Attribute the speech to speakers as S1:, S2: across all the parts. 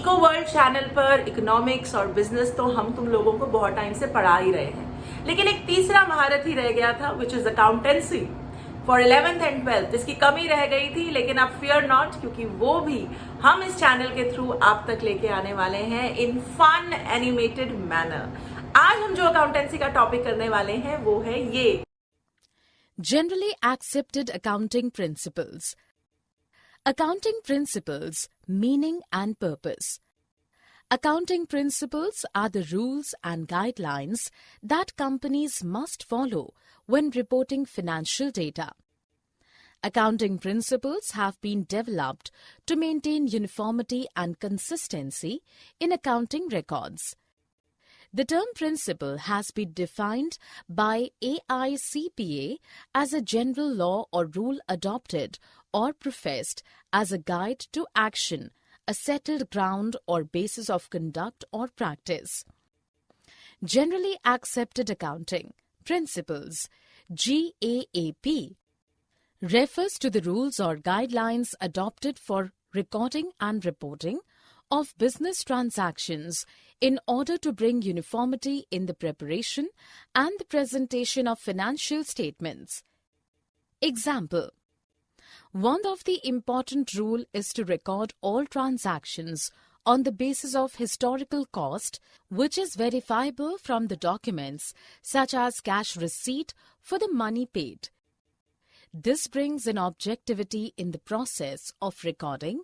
S1: Eco world channel पर economics और business तो हम तुम लोगों को बहुत टाइम से पढ़ा ही रहे हैं, लेकिन एक तीसरा महारत ही रह गया था, which is accountancy for 11th and 12th। इसकी कमी रह गई थी, लेकिन अब फियर नॉट, क्योंकि वो भी हम इस चैनल के थ्रू आप तक लेके आने वाले हैं इन फन एनिमेटेड मैनर। आज हम जो अकाउंटेंसी का टॉपिक करने वाले हैं वो है ये
S2: Generally accepted accounting principles. Accounting principles, meaning and purpose. Accounting principles are the rules and guidelines that companies must follow when reporting financial data. Accounting principles have been developed to maintain uniformity and consistency in accounting records. The term principle has been defined by AICPA as a general law or rule adopted or professed as a guide to action, a settled ground or basis of conduct or practice. Generally Accepted Accounting Principles GAAP refers to the rules or guidelines adopted for recording and reporting of business transactions in order to bring uniformity in the preparation and the presentation of financial statements. Example: one of the important rule is to record all transactions on the basis of historical cost, which is verifiable from the documents such as cash receipt for the money paid. This brings in objectivity in the process of recording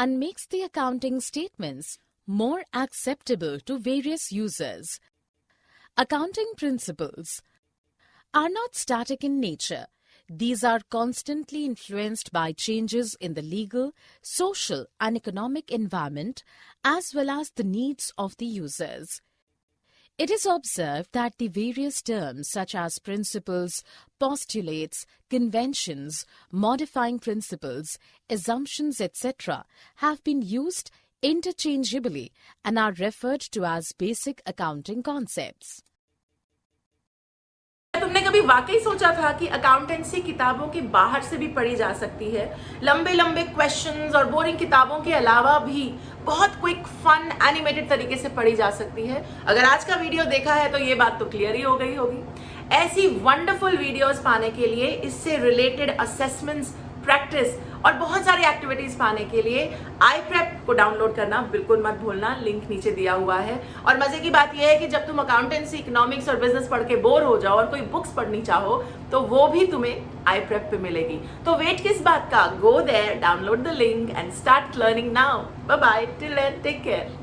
S2: and makes the accounting statements more acceptable to various users. Accounting principles are not static in nature. These are constantly influenced by changes in the legal, social, and economic environment as well as the needs of the users. It is observed that the various terms such as principles, postulates, conventions, modifying principles, assumptions, etc. have been used interchangeably and are referred to as basic accounting concepts.
S1: तुमने कभी वाकई सोचा था कि accountancy किताबों के बाहर से भी पढ़ी जा सकती है? लंबे लंबे क्वेश्चंस और बोरिंग किताबों के अलावा भी बहुत क्विक फन एनिमेटेड तरीके से पढ़ी जा सकती है। अगर आज का वीडियो देखा है तो ये बात तो क्लियर ही हो गई होगी। ऐसी वंडरफुल वीडियोस पाने के लिए, इससे रिलेटेड असेसमेंट्स, प्रैक्टिस और बहुत सारी एक्टिविटीज पाने के लिए iPrep को डाउनलोड करना बिल्कुल मत भूलना, लिंक नीचे दिया हुआ है। और मजे की बात यह है कि जब तुम अकाउंटेंसी, इकोनॉमिक्स और बिजनेस पढ़ के बोर हो जाओ और कोई बुक्स पढ़नी चाहो तो वो भी तुम्हें iPrep पे मिलेगी। तो वेट किस बात का? Go there, download the link and start learning now. Bye bye, till then take care.